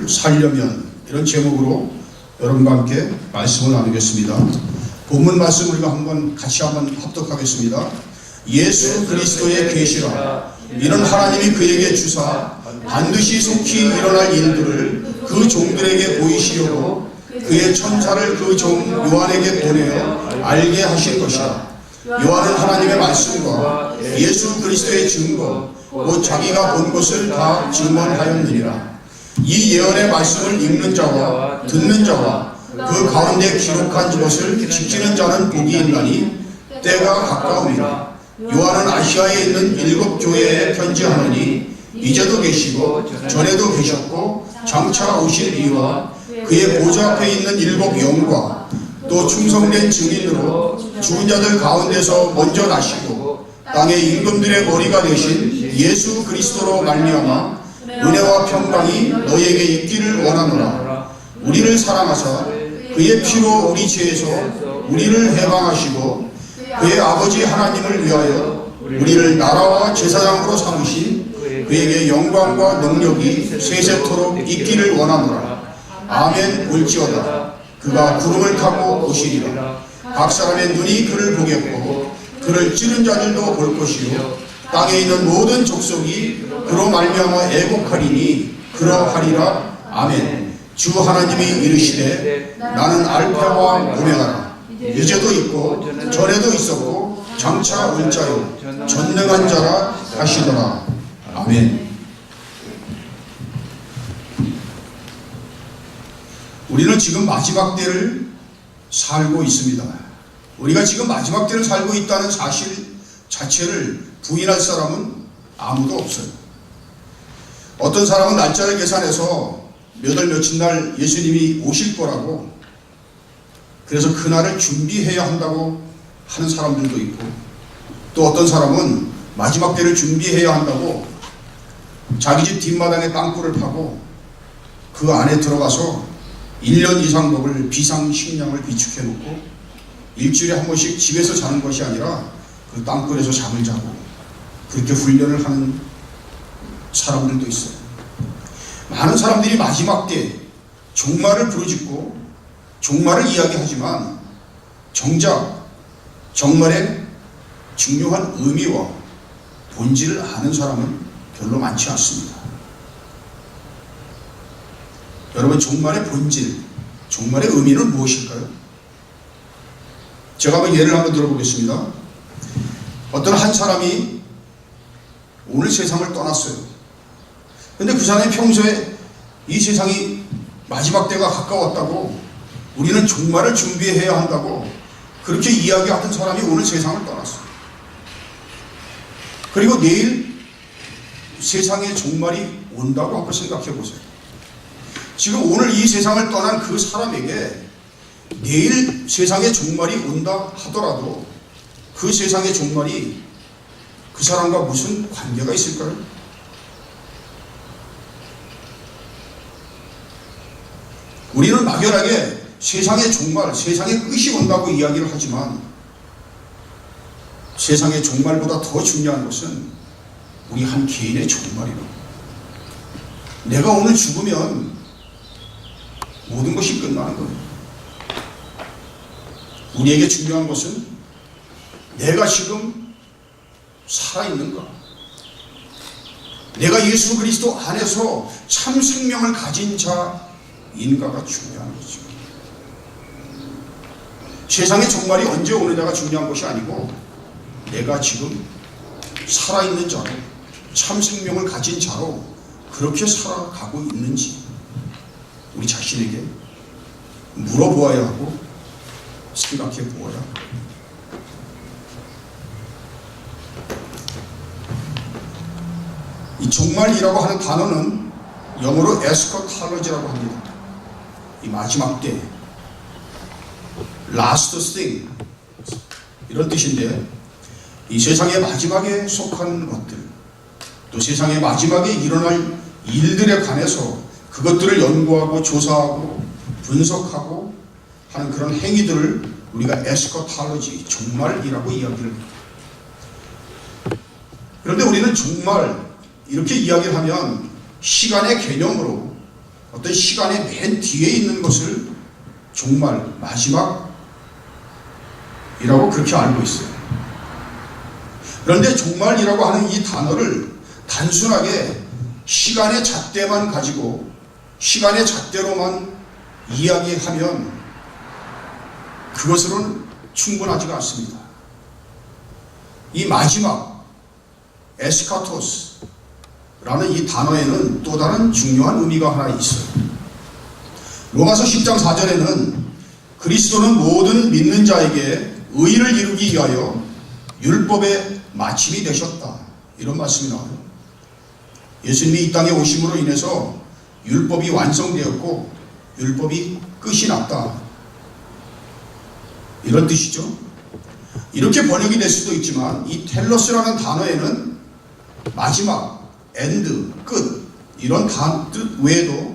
하루를 살려면, 이런 제목으로 여러분과 함께 말씀을 나누겠습니다. 본문 말씀 우리가 같이 한번 합독하겠습니다. 예수 그리스도의 계시라. 이는 하나님이 그에게 주사 반드시 속히 일어날 일들을 그 종들에게 보이시려고 그의 천사를 그 종 요한에게 보내어 알게 하신 것이라. 요한은 하나님의 말씀과 예수 그리스도의 증거 곧 자기가 본 것을 다 증언하였느니라. 이 예언의 말씀을 읽는 자와 듣는 자와 그 가운데 기록한 것을 지키는 자는 복이 있나니 때가 가까우니라. 요한은 아시아에 있는 7 교회에 편지하노니 이제도 계시고 전에도 계셨고 장차 오실 이와 그의 보좌 앞에 있는 7 영과 또 충성된 증인으로 죽은 자들 가운데서 먼저 나시고 땅의 임금들의 머리가 되신 예수 그리스도로 말미암아 은혜와 평강이 너희에게 있기를 원하노라. 우리를 사랑하사 그의 피로 우리 죄에서 우리를 해방하시고 그의 아버지 하나님을 위하여 우리를 나라와 제사장으로 삼으신 그에게 영광과 능력이 세세토록 있기를 원하노라. 아멘. 올지어다. 그가 구름을 타고 오시리라. 각 사람의 눈이 그를 보겠고 그를 찌른 자들도 볼 것이요 땅에 있는 모든 족속이 그로 말미암아 애곡하리니 그러하리라. 아멘. 주 하나님이 이르시되 나는 알파와 오메가라. 이제도 있고 전에도 있었고 장차 올 자요 전능한 자라 하시더라. 아멘. 우리는 지금 마지막 때를 살고 있습니다. 우리가 지금 마지막 때를 살고 있다는 사실 자체를 부인할 사람은 아무도 없어요. 어떤 사람은 날짜를 계산해서 몇 월 며칠 날 예수님이 오실 거라고, 그래서 그날을 준비해야 한다고 하는 사람들도 있고, 또 어떤 사람은 마지막 때를 준비해야 한다고 자기 집 뒷마당에 땅굴을 파고 그 안에 들어가서 1년 이상 먹을 비상식량을 비축해 놓고 일주일에 한 번씩 집에서 자는 것이 아니라 그 땅굴에서 잠을 자고 그렇게 훈련을 하는 사람들도 있어요. 많은 사람들이 마지막 때 종말을 부르짖고 종말을 이야기하지만 정작 정말의 중요한 의미와 본질을 아는 사람은 별로 많지 않습니다. 여러분, 종말의 본질, 종말의 의미는 무엇일까요? 제가 예를 한번 들어보겠습니다. 어떤 한 사람이 오늘 세상을 떠났어요. 근데 그 사람이 평소에 이 세상이 마지막 때가 가까웠다고, 우리는 종말을 준비해야 한다고 그렇게 이야기하던 사람이 오늘 세상을 떠났어요. 그리고 내일 세상의 종말이 온다고 한번 생각해 보세요. 지금 오늘 이 세상을 떠난 그 사람에게 내일 세상의 종말이 온다 하더라도 그 세상의 종말이 그 사람과 무슨 관계가 있을까요? 우리는 막연하게 세상의 종말, 세상의 끝이 온다고 이야기를 하지만 세상의 종말보다 더 중요한 것은 우리 한 개인의 종말이라고. 내가 오늘 죽으면 모든 것이 끝나는 거예요. 우리에게 중요한 것은 내가 지금 살아있는가, 내가 예수 그리스도 안에서 참 생명을 가진 자인가가 중요한 거죠. 세상의 종말이 언제 오느냐가 중요한 것이 아니고 내가 지금 살아있는 자로, 참 생명을 가진 자로 그렇게 살아가고 있는지 우리 자신에게 물어보아야 하고 생각해 보아야 합니다. 이 종말이라고 하는 단어는 영어로 에스커탈로지라고 합니다. 이 마지막 때, last thing 이런 뜻인데, 이 세상의 마지막에 속한 것들, 또 세상의 마지막에 일어날 일들에 관해서 그것들을 연구하고 조사하고 분석하고 하는 그런 행위들을 우리가 에스커탈로지, 종말이라고 이야기를 합니다. 그런데 우리는 종말 이렇게 이야기를 하면 시간의 개념으로 어떤 시간의 맨 뒤에 있는 것을 종말, 마지막이라고 그렇게 알고 있어요. 그런데 종말이라고 하는 이 단어를 단순하게 시간의 잣대만 가지고 시간의 잣대로만 이야기하면 그것으로는 충분하지가 않습니다. 이 마지막, 에스카토스라는 이 단어에는 또 다른 중요한 의미가 하나 있어요. 로마서 10장 4절에는 그리스도는 모든 믿는 자에게 의를 이루기 위하여 율법의 마침이 되셨다, 이런 말씀이 나와요. 예수님이 이 땅에 오심으로 인해서 율법이 완성되었고 율법이 끝이 났다, 이런 뜻이죠. 이렇게 번역이 될 수도 있지만 이 텔로스라는 단어에는 마지막, 엔드, 끝, 이런 뜻 외에도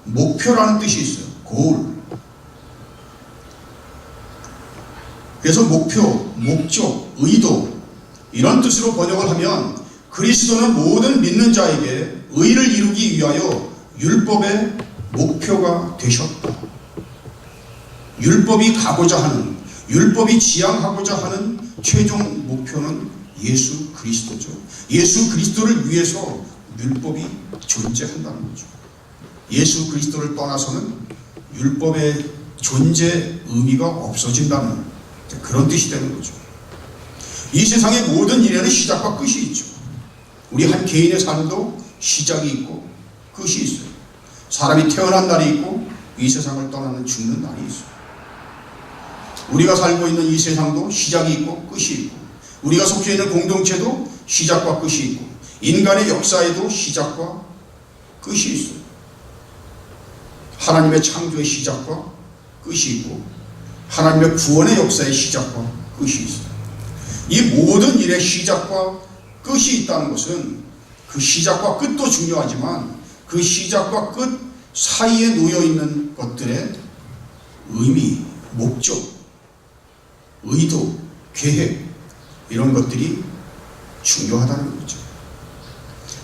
목표라는 뜻이 있어요. goal. 그래서 목표, 목적, 의도, 이런 뜻으로 번역을 하면 그리스도는 모든 믿는 자에게 의를 이루기 위하여 율법의 목표가 되셨다. 율법이 가고자 하는, 율법이 지향하고자 하는 최종 목표는 예수 그리스도죠. 예수 그리스도를 위해서 율법이 존재한다는 거죠. 예수 그리스도를 떠나서는 율법의 존재 의미가 없어진다는 그런 뜻이 되는 거죠. 이 세상의 모든 일에는 시작과 끝이 있죠. 우리 한 개인의 삶도 시작이 있고 끝이 있어요. 사람이 태어난 날이 있고 이 세상을 떠나는 죽는 날이 있어요. 우리가 살고 있는 이 세상도 시작이 있고 끝이 있고, 우리가 속해 있는 공동체도 시작과 끝이 있고, 인간의 역사에도 시작과 끝이 있어요. 하나님의 창조의 시작과 끝이 있고 하나님의 구원의 역사의 시작과 끝이 있어요. 이 모든 일의 시작과 끝이 있다는 것은 그 시작과 끝도 중요하지만 그 시작과 끝 사이에 놓여있는 것들의 의미, 목적, 의도, 계획, 이런 것들이 중요하다는 거죠.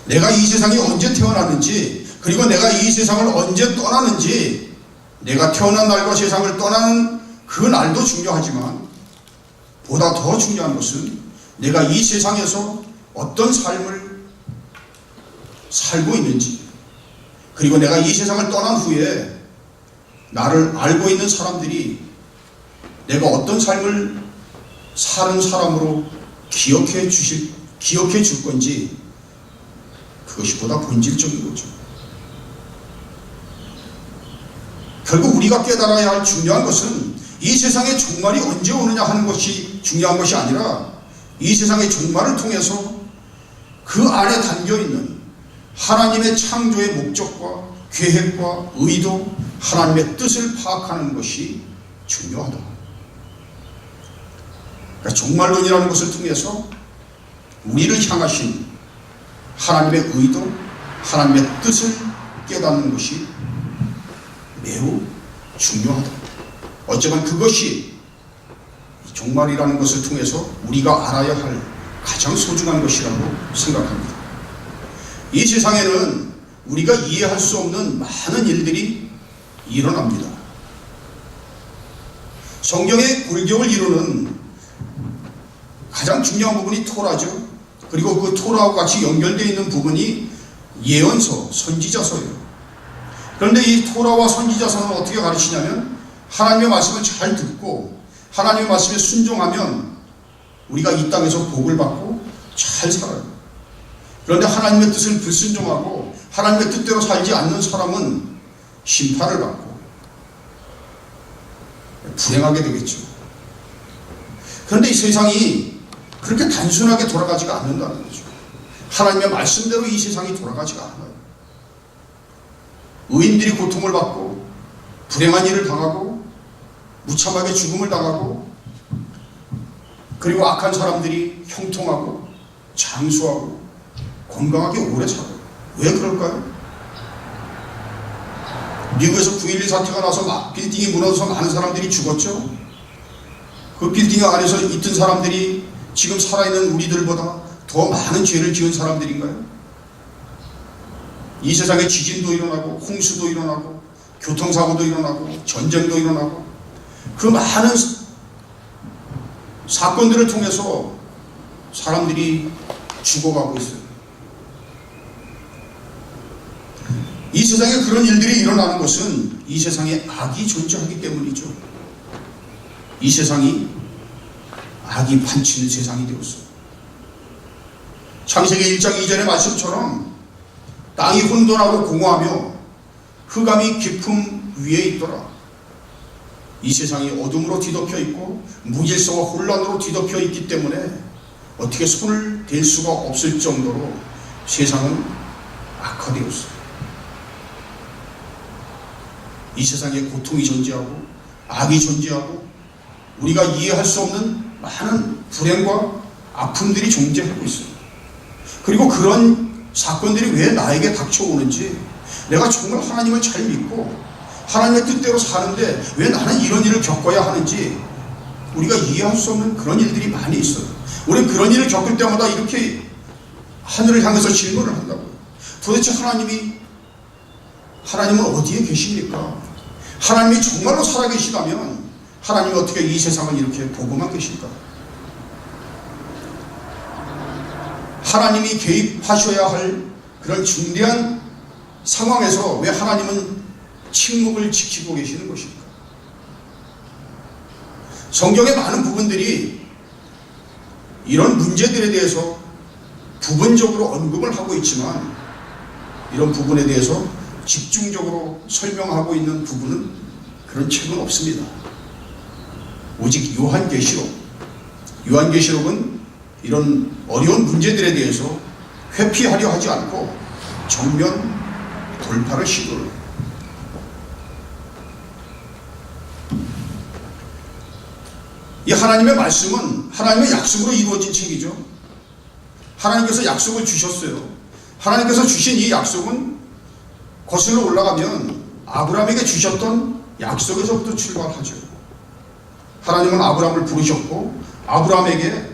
내가 이 세상에 언제 태어났는지, 그리고 내가 이 세상을 언제 떠나는지, 내가 태어난 날과 세상을 떠나는 그 날도 중요하지만 보다 더 중요한 것은 내가 이 세상에서 어떤 삶을 살고 있는지, 그리고 내가 이 세상을 떠난 후에 나를 알고 있는 사람들이 내가 어떤 삶을 사는 사람으로 기억해 줄 건지, 그것이 보다 본질적인 거죠. 결국 우리가 깨달아야 할 중요한 것은 이 세상의 종말이 언제 오느냐 하는 것이 중요한 것이 아니라 이 세상의 종말을 통해서 그 안에 담겨있는 하나님의 창조의 목적과 계획과 의도, 하나님의 뜻을 파악하는 것이 중요하다. 그러니까 종말론이라는 것을 통해서 우리를 향하신 하나님의 의도, 하나님의 뜻을 깨닫는 것이 매우 중요하다. 어쩌면 그것이 종말이라는 것을 통해서 우리가 알아야 할 가장 소중한 것이라고 생각합니다. 이 세상에는 우리가 이해할 수 없는 많은 일들이 일어납니다. 성경의 골격을 이루는 가장 중요한 부분이 토라죠. 그리고 그 토라와 같이 연결되어 있는 부분이 예언서, 선지자서예요. 그런데 이 토라와 선지자서는 어떻게 가르치냐면 하나님의 말씀을 잘 듣고 하나님의 말씀에 순종하면 우리가 이 땅에서 복을 받고 잘 살아요. 그런데 하나님의 뜻을 불순종하고 하나님의 뜻대로 살지 않는 사람은 심판을 받고 불행하게 되겠죠. 그런데 이 세상이 그렇게 단순하게 돌아가지가 않는다는 거죠. 하나님의 말씀대로 이 세상이 돌아가지가 않아요. 의인들이 고통을 받고 불행한 일을 당하고 무참하게 죽음을 당하고, 그리고 악한 사람들이 형통하고 장수하고 건강하게 오래 살아요. 왜 그럴까요? 미국에서 9.11 사태가 나서 막 빌딩이 무너져서 많은 사람들이 죽었죠. 그 빌딩 안에서 있던 사람들이 지금 살아있는 우리들보다 더 많은 죄를 지은 사람들인가요? 이 세상에 지진도 일어나고 홍수도 일어나고 교통사고도 일어나고 전쟁도 일어나고 그 많은 사건들을 통해서 사람들이 죽어가고 있어요. 이 세상에 그런 일들이 일어나는 것은 이 세상에 악이 존재하기 때문이죠. 이 세상이 악이 판치는 세상이 되었어요. 창세기 1장 2절의 말씀처럼 땅이 혼돈하고 공허하며 흑암이 깊음 위에 있더라. 이 세상이 어둠으로 뒤덮여 있고 무질서와 혼란으로 뒤덮여 있기 때문에 어떻게 손을 댈 수가 없을 정도로 세상은 악화되었어요. 이 세상에 고통이 존재하고 악이 존재하고 우리가 이해할 수 없는 많은 불행과 아픔들이 존재하고 있어요. 그리고 그런 사건들이 왜 나에게 닥쳐오는지, 내가 정말 하나님을 잘 믿고 하나님의 뜻대로 사는데 왜 나는 이런 일을 겪어야 하는지 우리가 이해할 수 없는 그런 일들이 많이 있어요. 우리는 그런 일을 겪을 때마다 이렇게 하늘을 향해서 질문을 한다고요. 도대체 하나님은 어디에 계십니까? 하나님이 정말로 살아계시다면 하나님이 어떻게 이 세상을 이렇게 보고만 계실까? 하나님이 개입하셔야 할 그런 중대한 상황에서 왜 하나님은 침묵을 지키고 계시는 것일까? 성경의 많은 부분들이 이런 문제들에 대해서 부분적으로 언급을 하고 있지만 이런 부분에 대해서 집중적으로 설명하고 있는 부분은 그런 책은 없습니다. 오직 요한계시록은 이런 어려운 문제들에 대해서 회피하려 하지 않고 정면 돌파를 시도를. 이 하나님의 말씀은 하나님의 약속으로 이루어진 책이죠. 하나님께서 약속을 주셨어요. 하나님께서 주신 이 약속은 거슬러 올라가면 아브라함에게 주셨던 약속에서부터 출발하죠. 하나님은 아브라함을 부르셨고 아브라함에게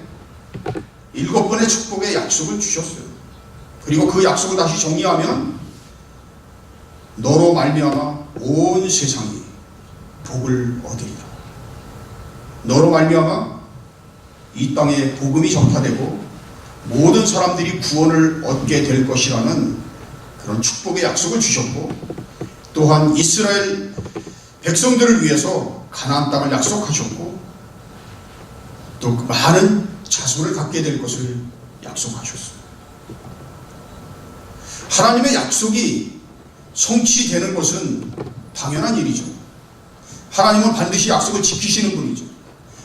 7번의 축복의 약속을 주셨어요. 그리고 그 약속을 다시 정리하면 너로 말미암아 온 세상이 복을 얻으리라. 너로 말미암아 이 땅에 복음이 전파되고 모든 사람들이 구원을 얻게 될 것이라는 그런 축복의 약속을 주셨고, 또한 이스라엘 백성들을 위해서 가나안 땅을 약속하셨고, 또 많은 자손을 갖게 될 것을 약속하셨어요. 하나님의 약속이 성취되는 것은 당연한 일이죠. 하나님은 반드시 약속을 지키시는 분이죠.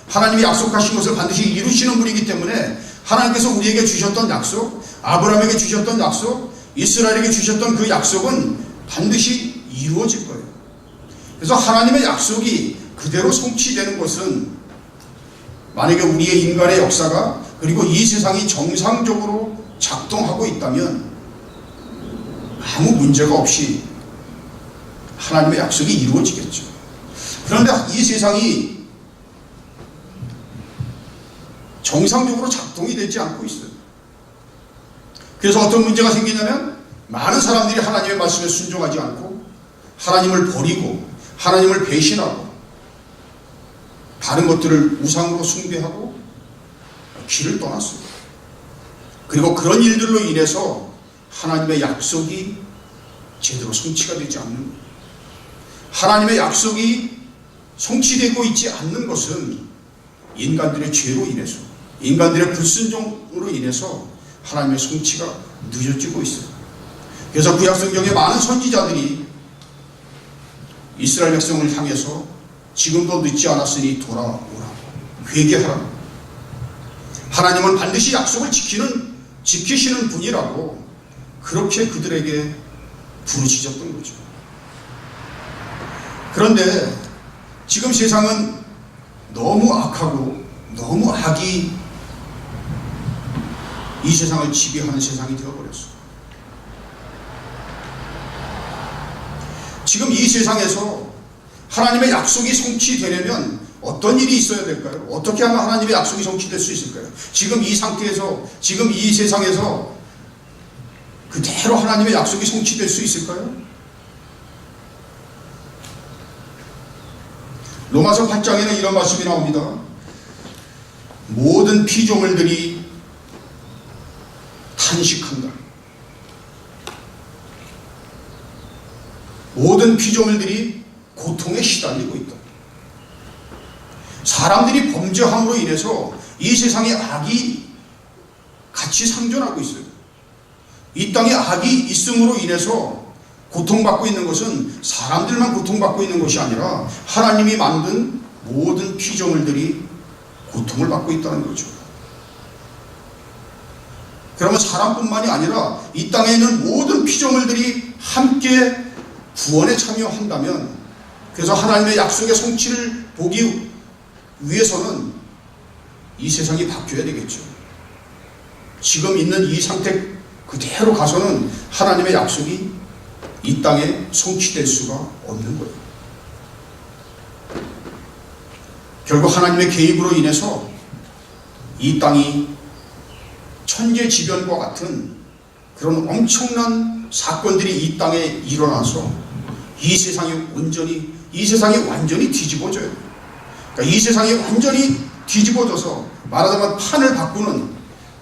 하나님이 약속하신 것을 반드시 이루시는 분이기 때문에 하나님께서 우리에게 주셨던 약속, 아브라함에게 주셨던 약속, 이스라엘에게 주셨던 그 약속은 반드시 이루어질 거예요. 그래서 하나님의 약속이 그대로 성취되는 것은, 만약에 우리의 인간의 역사가 그리고 이 세상이 정상적으로 작동하고 있다면 아무 문제가 없이 하나님의 약속이 이루어지겠죠. 그런데 이 세상이 정상적으로 작동이 되지 않고 있어요. 그래서 어떤 문제가 생기냐면 많은 사람들이 하나님의 말씀에 순종하지 않고 하나님을 버리고 하나님을 배신하고 다른 것들을 우상으로 숭배하고 길을 떠났어요. 그리고 그런 일들로 인해서 하나님의 약속이 제대로 성취가 되지 않는 거예요. 하나님의 약속이 성취되고 있지 않는 것은 인간들의 죄로 인해서, 인간들의 불순종으로 인해서 하나님의 성취가 늦어지고 있어요. 그래서 구약성경의 많은 선지자들이 이스라엘 백성을 향해서 지금도 늦지 않았으니 돌아오라, 회개하라. 하나님은 반드시 약속을 지키시는 분이라고 그렇게 그들에게 부르짖었던 거죠. 그런데 지금 세상은 너무 악하고 너무 악이 이 세상을 지배하는 세상이 되어버렸어요. 지금 이 세상에서 하나님의 약속이 성취되려면 어떤 일이 있어야 될까요? 어떻게 하면 하나님의 약속이 성취될 수 있을까요? 지금 이 상태에서, 지금 이 세상에서 그대로 하나님의 약속이 성취될 수 있을까요? 로마서 8장에는 이런 말씀이 나옵니다. 모든 피조물들이 탄식한다. 모든 피조물들이 고통에 시달리고 있다. 사람들이 범죄함으로 인해서 이 세상에 악이 같이 상존하고 있어요. 이 땅에 악이 있음으로 인해서 고통받고 있는 것은 사람들만 고통받고 있는 것이 아니라 하나님이 만든 모든 피조물들이 고통을 받고 있다는 거죠. 그러면 사람뿐만이 아니라 이 땅에 있는 모든 피조물들이 함께 구원에 참여한다면, 그래서 하나님의 약속의 성취를 보기 위해서는 이 세상이 바뀌어야 되겠죠. 지금 있는 이 상태 그대로 가서는 하나님의 약속이 이 땅에 성취될 수가 없는 거예요. 결국 하나님의 개입으로 인해서 이 땅이 천재지변과 같은 그런 엄청난 사건들이 이 땅에 일어나서 이 세상이 완전히 뒤집어져요. 그러니까 이 세상이 완전히 뒤집어져서 말하자면 판을 바꾸는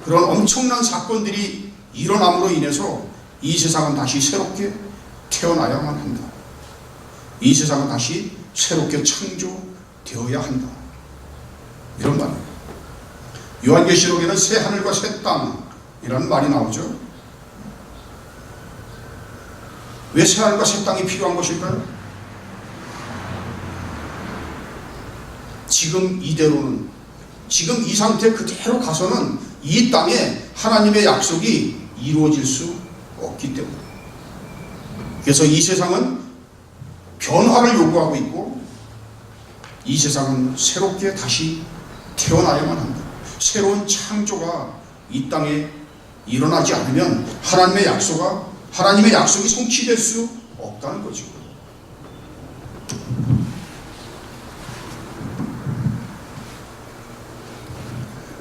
그런 엄청난 사건들이 일어남으로 인해서 이 세상은 다시 새롭게 태어나야만 한다. 이 세상은 다시 새롭게 창조되어야 한다. 이런 말이에요. 요한계시록에는 새 하늘과 새 땅이라는 말이 나오죠. 왜 새 하늘과 새 땅이 필요한 것일까요? 지금 이대로는, 지금 이 상태 그대로 가서는 이 땅에 하나님의 약속이 이루어질 수 없기 때문에. 그래서 이 세상은 변화를 요구하고 있고, 이 세상은 새롭게 다시 태어나야만 한다. 새로운 창조가 이 땅에 일어나지 않으면 하나님의 약속이 성취될 수 없다는 거죠.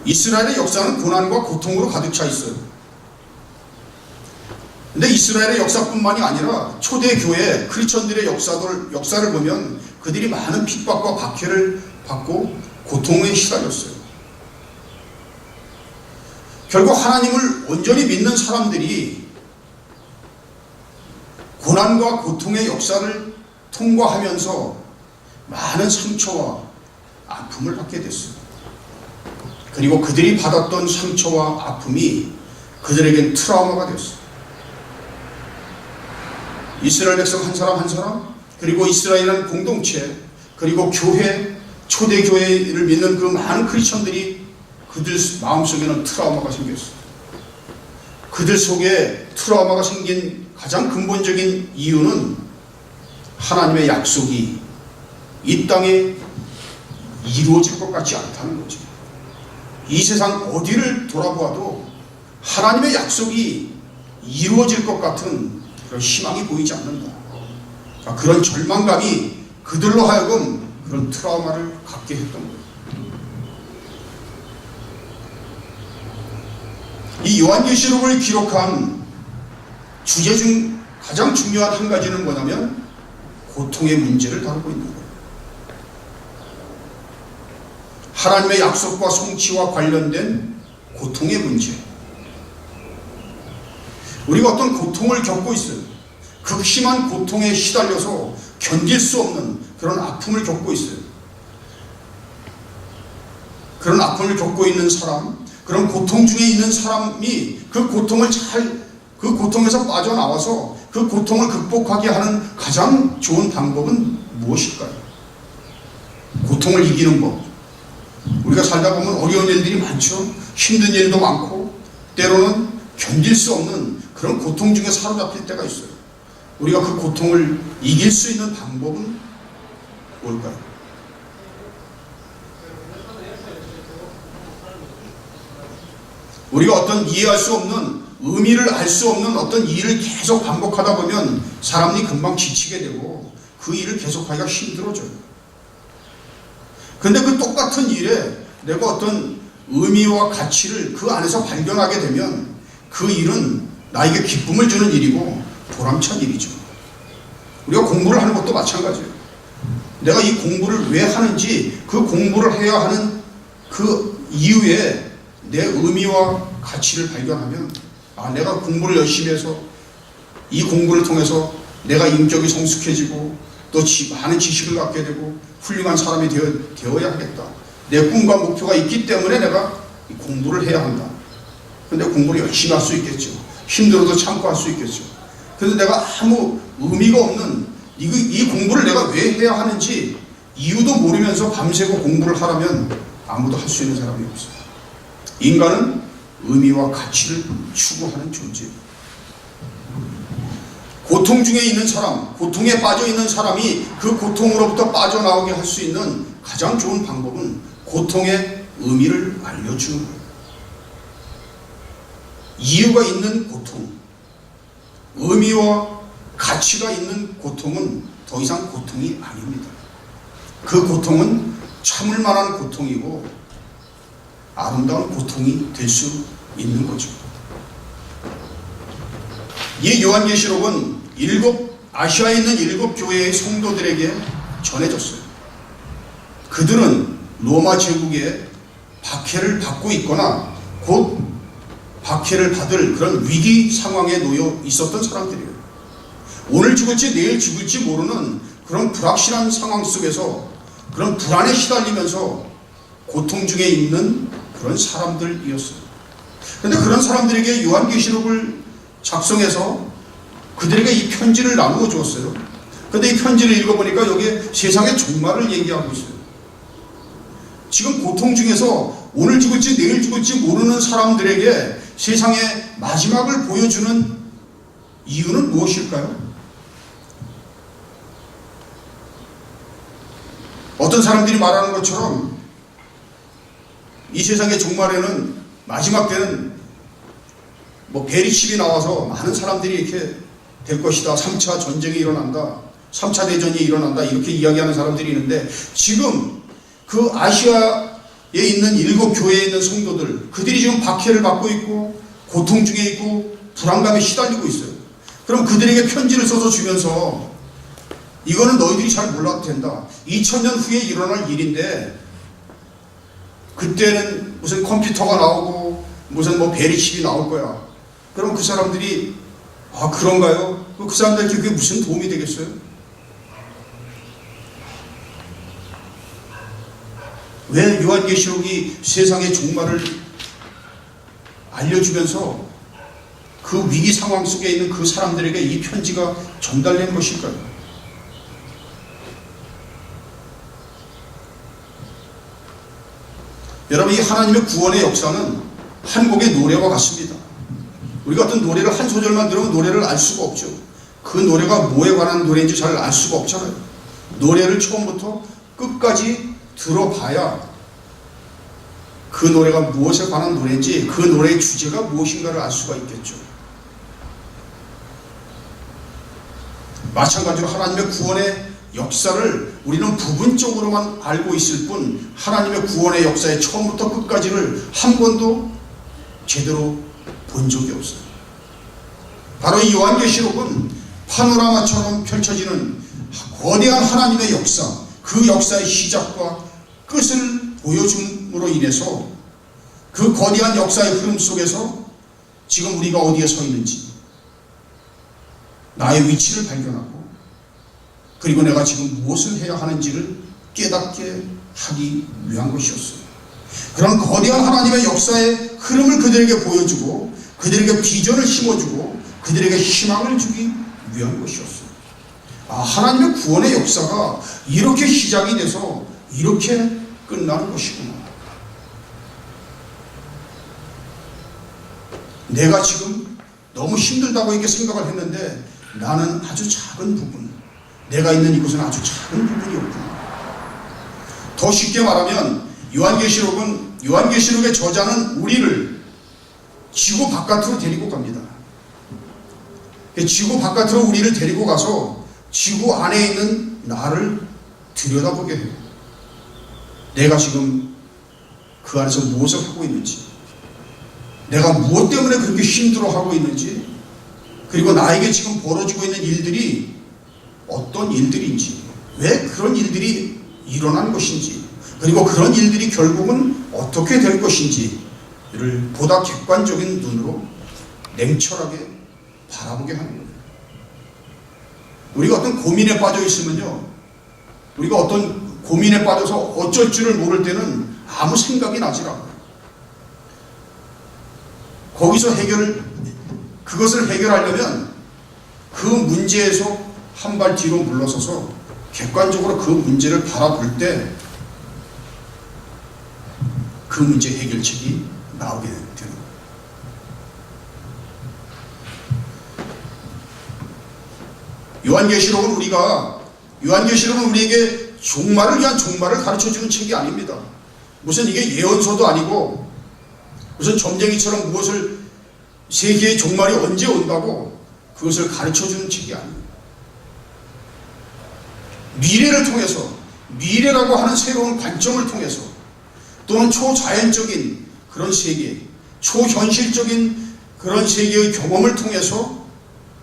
이스라엘의 역사는 고난과 고통으로 가득 차 있어요. 근데 이스라엘의 역사뿐만이 아니라 초대교회 크리스천들의 역사를 보면 그들이 많은 핍박과 박해를 받고 고통에 시달렸어요. 결국 하나님을 온전히 믿는 사람들이 고난과 고통의 역사를 통과하면서 많은 상처와 아픔을 받게 됐어요. 그리고 그들이 받았던 상처와 아픔이 그들에겐 트라우마가 됐어요. 이스라엘 백성 한 사람 한 사람, 그리고 이스라엘이라는 공동체, 그리고 교회, 초대교회를 믿는 그 많은 크리스천들이 그들 마음속에는 트라우마가 생겼어요. 그들 속에 트라우마가 생긴 가장 근본적인 이유는 하나님의 약속이 이 땅에 이루어질 것 같지 않다는 거죠. 이 세상 어디를 돌아보아도 하나님의 약속이 이루어질 것 같은 그런 희망이 보이지 않는다. 그러니까 그런 절망감이 그들로 하여금 그런 트라우마를 갖게 했던 거예요. 이 요한계시록을 기록한 주제 중 가장 중요한 한 가지는 뭐냐면 고통의 문제를 다루고 있는 거예요. 하나님의 약속과 성취와 관련된 고통의 문제. 우리가 어떤 고통을 겪고 있어요. 극심한 고통에 시달려서 견딜 수 없는 그런 아픔을 겪고 있어요. 그런 아픔을 겪고 있는 사람, 그런 고통 중에 있는 사람이 그 고통에서 빠져나와서 그 고통을 극복하게 하는 가장 좋은 방법은 무엇일까요? 고통을 이기는 법. 우리가 살다 보면 어려운 일들이 많죠. 힘든 일도 많고 때로는 견딜 수 없는 그런 고통 중에 사로잡힐 때가 있어요. 우리가 그 고통을 이길 수 있는 방법은 뭘까요? 우리가 어떤 이해할 수 없는, 의미를 알 수 없는 어떤 일을 계속 반복하다 보면 사람이 금방 지치게 되고 그 일을 계속하기가 힘들어져요. 근데 그 똑같은 일에 내가 어떤 의미와 가치를 그 안에서 발견하게 되면 그 일은 나에게 기쁨을 주는 일이고 보람찬 일이죠. 우리가 공부를 하는 것도 마찬가지예요. 내가 이 공부를 왜 하는지, 그 공부를 해야 하는 그 이유에 내 의미와 가치를 발견하면, 내가 공부를 열심히 해서 이 공부를 통해서 내가 인격이 성숙해지고 또 많은 지식을 갖게 되고 훌륭한 사람이 되어야 하겠다. 내 꿈과 목표가 있기 때문에 내가 이 공부를 해야 한다. 근데 공부를 열심히 할 수 있겠죠. 힘들어도 참고 할 수 있겠죠. 그래서 내가 아무 의미가 없는 이 공부를 내가 왜 해야 하는지 이유도 모르면서 밤새고 공부를 하라면 아무도 할 수 있는 사람이 없어요. 인간은 의미와 가치를 추구하는 존재예요. 고통 중에 있는 사람, 고통에 빠져 있는 사람이 그 고통으로부터 빠져나오게 할 수 있는 가장 좋은 방법은 고통의 의미를 알려주는 거예요. 이유가 있는 고통, 의미와 가치가 있는 고통은 더 이상 고통이 아닙니다. 그 고통은 참을 만한 고통이고 아름다운 고통이 될 수 있는 거죠. 이 요한계시록은 아시아에 있는 7 교회의 성도들에게 전해졌어요. 그들은 로마 제국의 박해를 받고 있거나 곧 박해를 받을 그런 위기 상황에 놓여 있었던 사람들이에요. 오늘 죽을지 내일 죽을지 모르는 그런 불확실한 상황 속에서 그런 불안에 시달리면서 고통 중에 있는 그런 사람들이었어요. 그런데 그런 사람들에게 요한계시록을 작성해서 그들에게 이 편지를 나누어 주었어요. 그런데 이 편지를 읽어보니까 여기에 세상의 종말을 얘기하고 있어요. 지금 고통 중에서 오늘 죽을지 내일 죽을지 모르는 사람들에게 세상의 마지막을 보여주는 이유는 무엇일까요? 어떤 사람들이 말하는 것처럼 이 세상의 종말에는 마지막 때는 베리칩이 나와서 많은 사람들이 이렇게 될 것이다. 3차 전쟁이 일어난다. 3차 대전이 일어난다. 이렇게 이야기하는 사람들이 있는데, 지금 그 아시아에 있는 7 교회에 있는 성도들, 그들이 지금 박해를 받고 있고 고통 중에 있고 불안감에 시달리고 있어요. 그럼 그들에게 편지를 써서 주면서 이거는 너희들이 잘 몰라도 된다. 2000년 후에 일어날 일인데 그때는 무슨 컴퓨터가 나오고 무슨 베리칩이 나올 거야. 그럼 그 사람들이 그런가요? 그 사람들에게 그게 무슨 도움이 되겠어요? 왜 요한계시록이 세상의 종말을 알려주면서 그 위기 상황 속에 있는 그 사람들에게 이 편지가 전달된 것일까요? 여러분, 이 하나님의 구원의 역사는 한 곡의 노래와 같습니다. 우리가 어떤 노래를 한 소절만 들으면 노래를 알 수가 없죠. 그 노래가 뭐에 관한 노래인지 잘 알 수가 없잖아요. 노래를 처음부터 끝까지 들어봐야 그 노래가 무엇에 관한 노래인지, 그 노래의 주제가 무엇인가를 알 수가 있겠죠. 마찬가지로 하나님의 구원의 역사를 우리는 부분적으로만 알고 있을 뿐, 하나님의 구원의 역사의 처음부터 끝까지를 한 번도 제대로 본 적이 없어요. 바로 이 요한계시록은 파노라마처럼 펼쳐지는 거대한 하나님의 역사, 그 역사의 시작과 끝을 보여줌으로 인해서 그 거대한 역사의 흐름 속에서 지금 우리가 어디에 서 있는지, 나의 위치를 발견하고, 그리고 내가 지금 무엇을 해야 하는지를 깨닫게 하기 위한 것이었어요. 그런 거대한 하나님의 역사의 흐름을 그들에게 보여주고, 그들에게 비전을 심어주고, 그들에게 희망을 주기 위한 것이었어요. 하나님의 구원의 역사가 이렇게 시작이 돼서 이렇게 끝나는 것이구나. 내가 지금 너무 힘들다고 이렇게 생각을 했는데 나는 아주 작은 부분, 내가 있는 이곳은 아주 작은 부분이었구나. 더 쉽게 말하면 요한계시록의 저자는 우리를 지구 바깥으로 데리고 갑니다. 지구 바깥으로 우리를 데리고 가서 지구 안에 있는 나를 들여다보게 해요. 내가 지금 그 안에서 무엇을 하고 있는지, 내가 무엇 때문에 그렇게 힘들어하고 있는지 그리고 나에게 지금 벌어지고 있는 일들이 어떤 일들인지, 왜 그런 일들이 일어난 것인지, 그리고 그런 일들이 결국은 어떻게 될 것인지를 보다 객관적인 눈으로 냉철하게 바라보게 하는 거예요. 우리가 어떤 고민에 빠져 있으면요, 우리가 어떤 고민에 빠져서 어쩔 줄을 모를 때는 아무 생각이 나질 않아요. 거기서 그것을 해결하려면 그 문제에서 한 발 뒤로 물러서서 객관적으로 그 문제를 바라볼 때 그 문제 해결책이 나오게 되는 거예요. 요한계시록은 우리에게 종말을 위한 종말을 가르쳐주는 책이 아닙니다. 무슨 이게 예언서도 아니고 무슨 점쟁이처럼 무엇을 세계의 종말이 언제 온다고 그것을 가르쳐주는 책이 아닙니다. 미래를 통해서, 미래라고 하는 새로운 관점을 통해서, 또는 초자연적인 그런 세계, 초현실적인 그런 세계의 경험을 통해서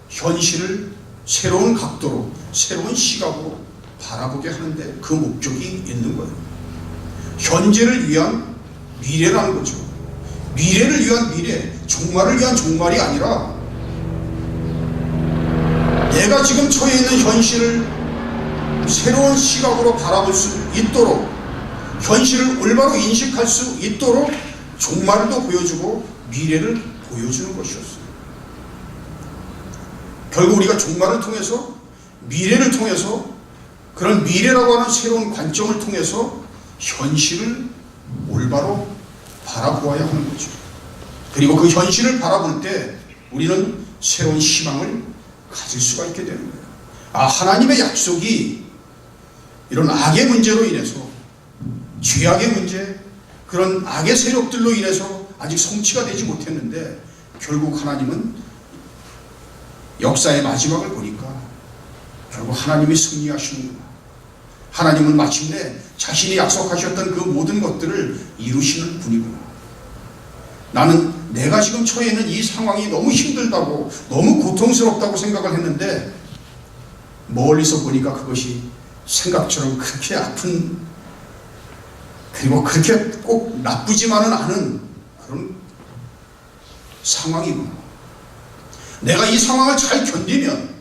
현실을 새로운 각도로, 새로운 시각으로 바라보게 하는데 그 목적이 있는 거예요. 현재를 위한 미래라는 거죠. 미래를 위한 미래, 종말을 위한 종말이 아니라 내가 지금 처해 있는 현실을 새로운 시각으로 바라볼 수 있도록, 현실을 올바로 인식할 수 있도록 종말도 보여주고 미래를 보여주는 것이었어요. 결국 우리가 종말을 통해서, 미래를 통해서, 그런 미래라고 하는 새로운 관점을 통해서 현실을 올바로 바라보아야 하는 거죠. 그리고 그 현실을 바라볼 때 우리는 새로운 희망을 가질 수가 있게 되는 거예요. 하나님의 약속이 이런 악의 문제로 인해서, 죄악의 문제, 그런 악의 세력들로 인해서 아직 성취가 되지 못했는데 결국 하나님은 역사의 마지막을 보니까 결국 하나님이 승리하시는구나. 하나님은 마침내 자신이 약속하셨던 그 모든 것들을 이루시는 분이구나. 나는 내가 지금 처해 있는 이 상황이 너무 힘들다고, 너무 고통스럽다고 생각을 했는데 멀리서 보니까 그것이 생각처럼 그렇게 아픈, 그리고 그렇게 꼭 나쁘지만은 않은 그런 상황이구나. 내가 이 상황을 잘 견디면,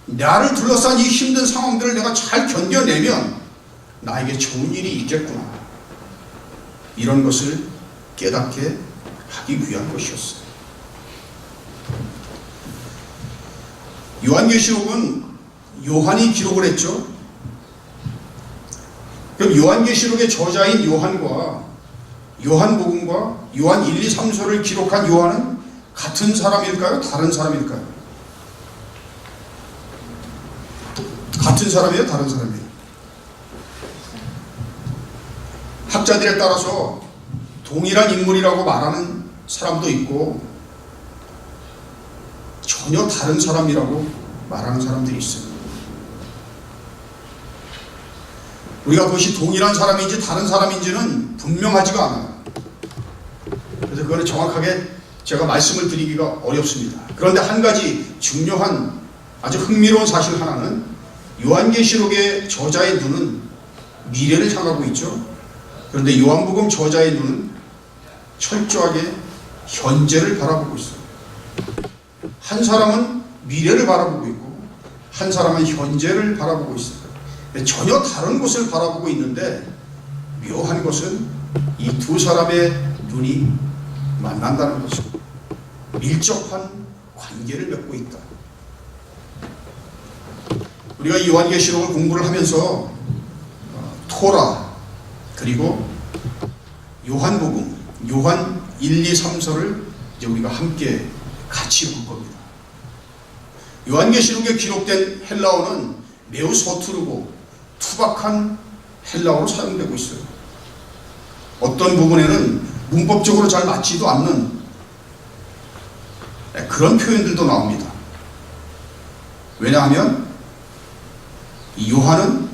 나를 둘러싼 이 힘든 상황들을 내가 잘 견뎌내면 나에게 좋은 일이 있겠구나. 이런 것을 깨닫게 하기 위한 것이었어요. 요한계시록은 요한이 기록을 했죠. 그럼 요한계시록의 저자인 요한과 요한복음과 요한 1, 2, 3서를 기록한 요한은 같은 사람일까요? 다른 사람일까요? 같은 사람이에요? 다른 사람이에요? 학자들에 따라서 동일한 인물이라고 말하는 사람도 있고 전혀 다른 사람이라고 말하는 사람들이 있어요. 우리가 그것이 동일한 사람인지 다른 사람인지는 분명하지가 않아요. 그래서 그거는 정확하게 제가 말씀을 드리기가 어렵습니다. 그런데 한 가지 중요한 아주 흥미로운 사실 하나는 요한계시록의 저자의 눈은 미래를 향하고 있죠. 그런데 요한복음 저자의 눈은 철저하게 현재를 바라보고 있어요. 한 사람은 미래를 바라보고 있고 한 사람은 현재를 바라보고 있어요. 전혀 다른 곳을 바라보고 있는데 묘한 것은 이 두 사람의 눈이 만난다는 거죠. 밀접한 관계를 맺고 있다. 우리가 이 요한계시록을 공부를 하면서 토라 그리고 요한복음, 요한 1, 2, 3서를 이제 우리가 함께 같이 볼 겁니다. 요한계시록에 기록된 헬라어는 매우 서투르고 투박한 헬라어로 사용되고 있어요. 어떤 부분에는 문법적으로 잘 맞지도 않는 그런 표현들도 나옵니다. 왜냐하면 이 요한은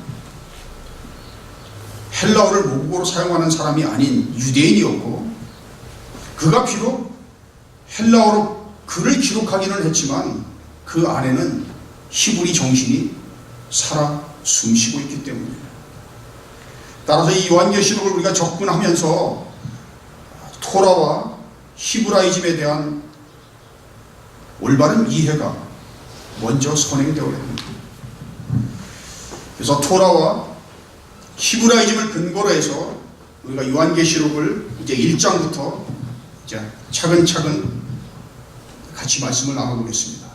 헬라어를 모국어로 사용하는 사람이 아닌 유대인이었고 그가 비록 헬라어로 글을 기록하기는 했지만 그 안에는 히브리 정신이 살아 숨쉬고 있기 때문입니다. 따라서 이 요한계시록을 우리가 접근하면서 토라와 히브라이즘에 대한 올바른 이해가 먼저 선행되어야 합니다. 그래서 토라와 히브라이즘을 근거로 해서 우리가 요한계시록을 이제 1장부터 이제 차근차근 같이 말씀을 나눠보겠습니다.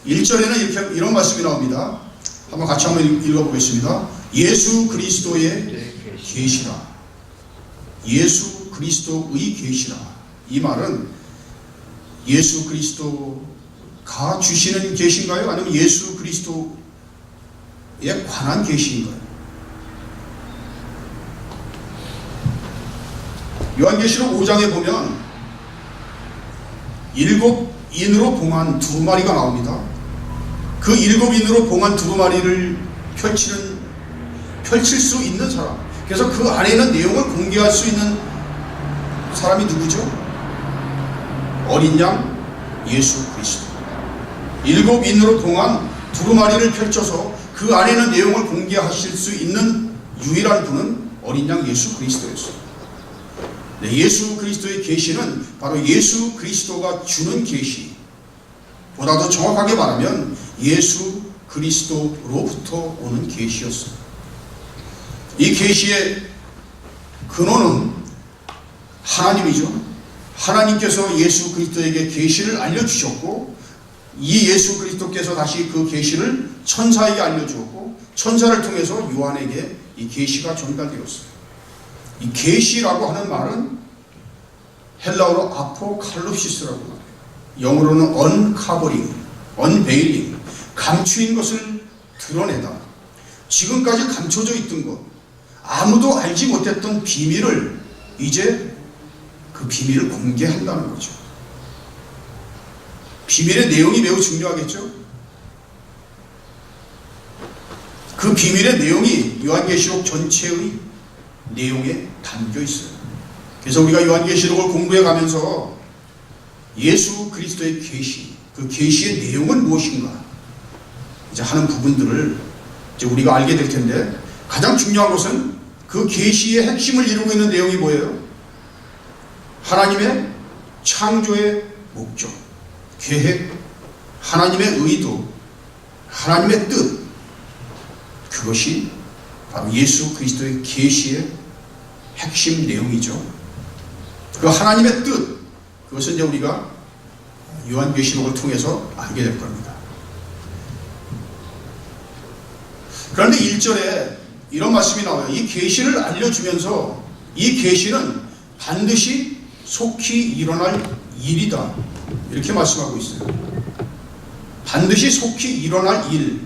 1절에는 이런 말씀이 나옵니다. 한번 같이 한번 읽어보겠습니다. 예수 그리스도의 계시라. 예수 그리스도의 계시라. 이 말은 예수 그리스도가 주시는 계시인가요? 아니면 예수 그리스도에 관한 계시인가요? 요한계시록 5장에 보면 7인으로 봉한 두루마리가 나옵니다. 그 7인으로 봉한 두루마리를 펼칠 수 있는 사람, 그래서 그 안에 있는 내용을 공개할 수 있는 사람이 누구죠? 어린 양 예수 그리스도. 7인으로 봉한 두루마리를 펼쳐서 그 안에 있는 내용을 공개하실 수 있는 유일한 분은 어린 양 예수 그리스도였어요. 예수 그리스도의 계시는 바로 예수 그리스도가 주는 계시, 보다도 정확하게 말하면 예수 그리스도로부터 오는 계시였어요. 이 계시의 근원은 하나님이죠. 하나님께서 예수 그리스도에게 계시를 알려주셨고, 이 예수 그리스도께서 다시 그 계시를 천사에게 알려주었고, 천사를 통해서 요한에게 이 계시가 전달되었어요. 이 계시라고 하는 말은 헬라어로 아포칼립시스라고 말해요. 영어로는 언카버링, 언베일링, 감추인 것을 드러내다. 지금까지 감춰져 있던 것, 아무도 알지 못했던 비밀을 이제 그 비밀을 공개한다는 거죠. 비밀의 내용이 매우 중요하겠죠. 그 비밀의 내용이 요한계시록 전체의 내용에 담겨 있어요. 그래서 우리가 요한계시록을 공부해 가면서 예수 그리스도의 계시, 그 계시의 내용은 무엇인가 이제 하는 부분들을 이제 우리가 알게 될 텐데, 가장 중요한 것은 그 계시의 핵심을 이루고 있는 내용이 뭐예요? 하나님의 창조의 목적, 계획, 하나님의 의도, 하나님의 뜻, 그것이 바로 예수 그리스도의 계시의 핵심 내용이죠. 그 하나님의 뜻, 그것은 이제 우리가 요한계시록을 통해서 알게 될 겁니다. 그런데 1절에 이런 말씀이 나와요. 이 계시를 알려주면서 이 계시는 반드시 속히 일어날 일이다, 이렇게 말씀하고 있어요. 반드시 속히 일어날 일,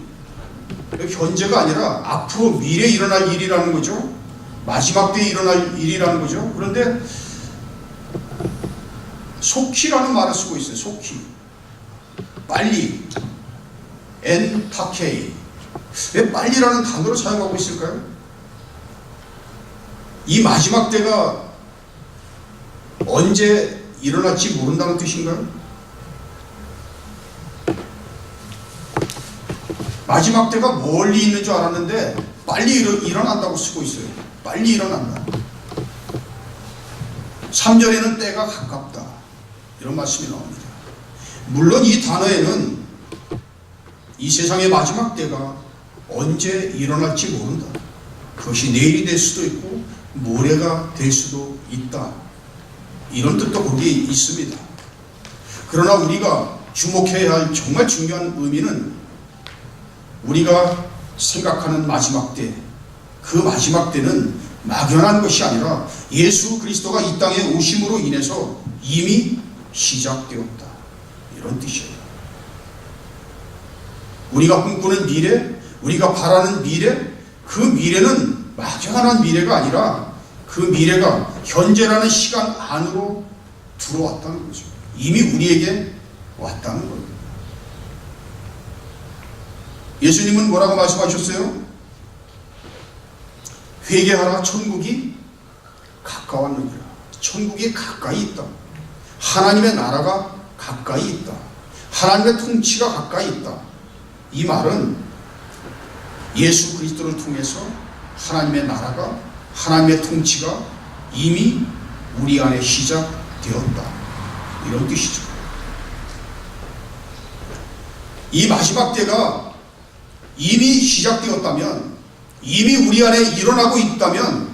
현재가 아니라 앞으로 미래에 일어날 일이라는 거죠. 마지막 때에 일어날 일이라는 거죠. 그런데 속히라는 말을 쓰고 있어요. 속히, 빨리, 엔타케이. 왜 빨리라는 단어로 사용하고 있을까요? 이 마지막 때가 언제 일어날지 모른다는 뜻인가요? 마지막 때가 멀리 있는 줄 알았는데 빨리 일어난다고 쓰고 있어요. 빨리 일어난다. 3절에는 때가 가깝다, 이런 말씀이 나옵니다. 물론 이 단어에는 이 세상의 마지막 때가 언제 일어날지 모른다, 그것이 내일이 될 수도 있고 모레가 될 수도 있다, 이런 뜻도 거기에 있습니다. 그러나 우리가 주목해야 할 정말 중요한 의미는 우리가 생각하는 마지막 때, 그 마지막 때는 막연한 것이 아니라 예수 그리스도가 이 땅에 오심으로 인해서 이미 시작되었다, 이런 뜻이에요. 우리가 꿈꾸는 미래, 우리가 바라는 미래, 그 미래는 막연한 미래가 아니라 그 미래가 현재라는 시간 안으로 들어왔다는 거죠. 이미 우리에게 왔다는 거예요. 예수님은 뭐라고 말씀하셨어요? 회개하라, 천국이 가까웠느니라. 천국이 가까이 있다. 하나님의 나라가 가까이 있다. 하나님의 통치가 가까이 있다. 이 말은 예수 그리스도를 통해서 하나님의 나라가, 하나님의 통치가 이미 우리 안에 시작되었다. 이런 뜻이죠. 이 마지막 때가 이미 시작되었다면, 이미 우리 안에 일어나고 있다면,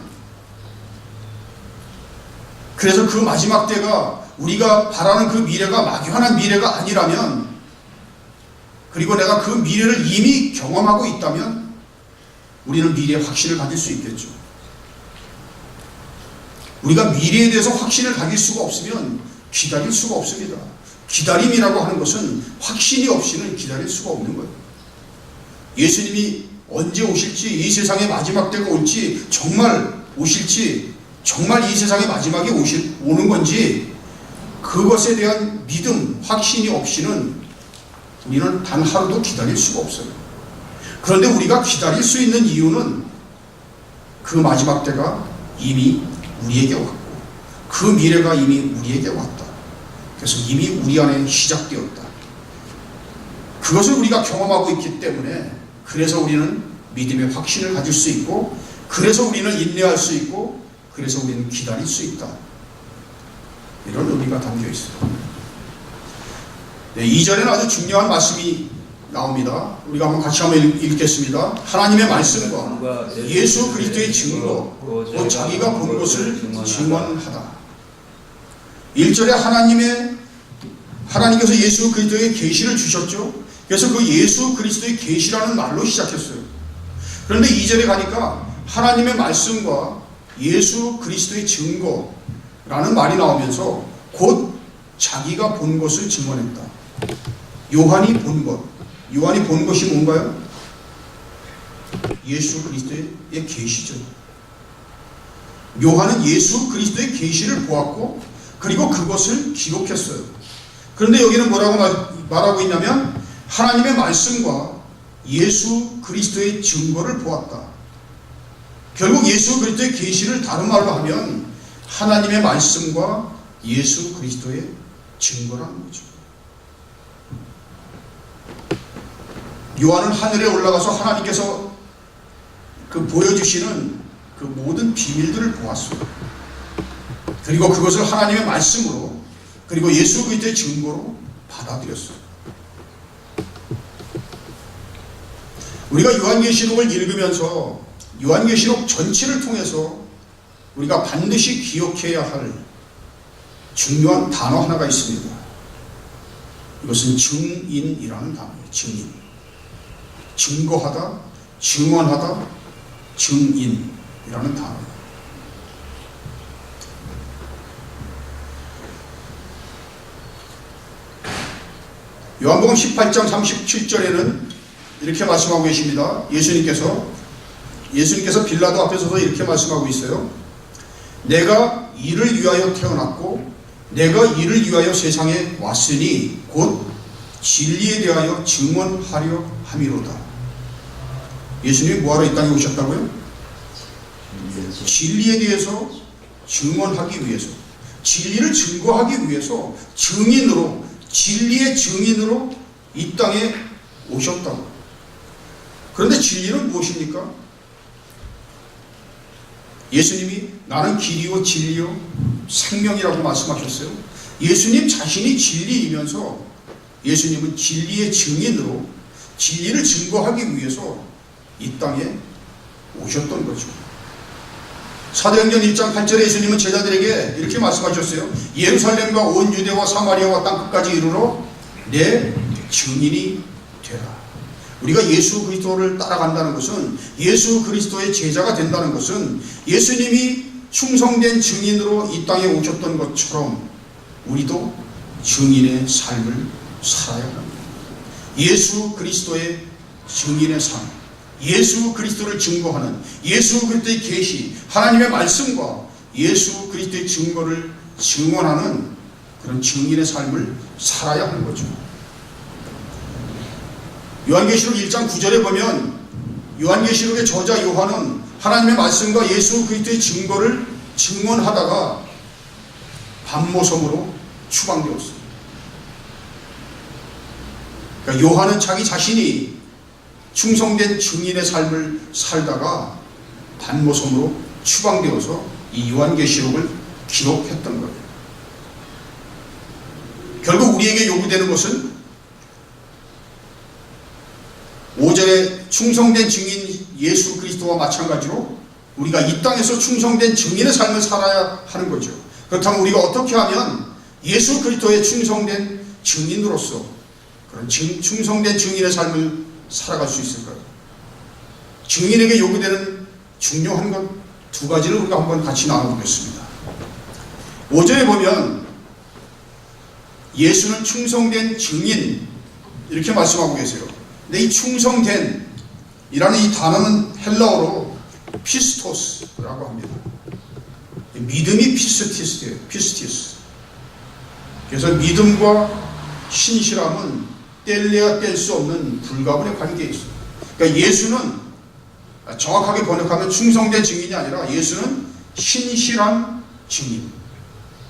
그래서 그 마지막 때가 우리가 바라는 그 미래가 막연한 미래가 아니라면, 그리고 내가 그 미래를 이미 경험하고 있다면 우리는 미래의 확신을 가질 수 있겠죠. 우리가 미래에 대해서 확신을 가질 수가 없으면 기다릴 수가 없습니다. 기다림이라고 하는 것은 확신이 없이는 기다릴 수가 없는 거예요. 예수님이 언제 오실지, 이 세상의 마지막 때가 올지, 정말 오실지, 정말 이 세상의 마지막에 오는 건지, 그것에 대한 믿음, 확신이 없이는 우리는 단 하루도 기다릴 수가 없어요. 그런데 우리가 기다릴 수 있는 이유는 그 마지막 때가 이미 우리에게 왔고, 그 미래가 이미 우리에게 왔다. 그래서 이미 우리 안에 시작되었다. 그것을 우리가 경험하고 있기 때문에, 그래서 우리는 믿음의 확신을 가질 수 있고, 그래서 우리는 인내할 수 있고, 그래서 우리는 기다릴 수 있다. 이런 의미가 담겨 있어요. 네, 2절에는 아주 중요한 말씀이 나옵니다. 우리가 한번 같이 한번 읽겠습니다. 하나님의 말씀과 예수 그리스도의 증거, 곧 자기가 본 것을 증언하다. 1절에 하나님께서 예수 그리스도의 계시를 주셨죠. 그래서 그 예수 그리스도의 계시라는 말로 시작했어요. 그런데 2절에 가니까 하나님의 말씀과 예수 그리스도의 증거라는 말이 나오면서 곧 자기가 본 것을 증언했다. 요한이 본 것, 요한이 본 것이 뭔가요? 예수 그리스도의 계시죠. 요한은 예수 그리스도의 계시를 보았고, 그리고 그것을 기록했어요. 그런데 여기는 뭐라고 말하고 있냐면, 하나님의 말씀과 예수 그리스도의 증거를 보았다. 결국 예수 그리스도의 계시를 다른 말로 하면 하나님의 말씀과 예수 그리스도의 증거라는 거죠. 요한은 하늘에 올라가서 하나님께서 그 보여주시는 그 모든 비밀들을 보았어요. 그리고 그것을 하나님의 말씀으로, 그리고 예수 그리스도의 증거로 받아들였어요. 우리가 요한계시록을 읽으면서 요한계시록 전체를 통해서 우리가 반드시 기억해야 할 중요한 단어 하나가 있습니다. 이것은 증인이라는 단어예요. 증인. 증거하다, 증언하다, 증인이라는 단어예요. 요한복음 18장 37절에는 이렇게 말씀하고 계십니다. 예수님께서 빌라도 앞에 서서 이렇게 말씀하고 있어요. 내가 이를 위하여 태어났고 내가 이를 위하여 세상에 왔으니 곧 진리에 대하여 증언하려 함이로다. 예수님이 뭐하러 이 땅에 오셨다고요? 진리에 대해서 증언하기 위해서, 진리를 증거하기 위해서 증인으로, 진리의 증인으로 이 땅에 오셨다고. 그런데 진리는 무엇입니까? 예수님이 나는 길이요 진리요 생명이라고 말씀하셨어요. 예수님 자신이 진리이면서 예수님은 진리의 증인으로 진리를 증거하기 위해서 이 땅에 오셨던 거죠. 사도행전 1장 8절에 예수님은 제자들에게 이렇게 말씀하셨어요. 예루살렘과 온 유대와 사마리아와 땅끝까지 이르러 내 증인이 되라. 우리가 예수 그리스도를 따라간다는 것은, 예수 그리스도의 제자가 된다는 것은 예수님이 충성된 증인으로 이 땅에 오셨던 것처럼 우리도 증인의 삶을 살아야 합니다. 예수 그리스도의 증인의 삶, 예수 그리스도를 증거하는, 예수 그리스도의 계시, 하나님의 말씀과 예수 그리스도의 증거를 증언하는 그런 증인의 삶을 살아야 하는 거죠. 요한계시록 1장 9절에 보면 요한계시록의 저자 요한은 하나님의 말씀과 예수 그리스도의 증거를 증언하다가 밤모섬으로 추방되었어요. 그러니까 요한은 자기 자신이 충성된 증인의 삶을 살다가 반모섬으로 추방되어서 이 요한계시록을 기록했던 거예요. 결국 우리에게 요구되는 것은 5절에 충성된 증인 예수 그리스도와 마찬가지로 우리가 이 땅에서 충성된 증인의 삶을 살아야 하는 거죠. 그렇다면 우리가 어떻게 하면 예수 그리스도의 충성된 증인으로서 그런 충성된 증인의 삶을 살아갈 수 있을까요? 증인에게 요구되는 중요한 것 두 가지를 우리가 한번 같이 나눠보겠습니다. 5절에 보면 예수는 충성된 증인 이렇게 말씀하고 계세요. 근데 이 충성된 이라는 이 단어는 헬라어로 피스토스라고 합니다. 믿음이 피스티스예요. 피스티스. 그래서 믿음과 신실함은 뗄래야 뗄 수 없는 불가분의 관계에 있어요. 그러니까 예수는 정확하게 번역하면 충성된 증인이 아니라 예수는 신실한 증인.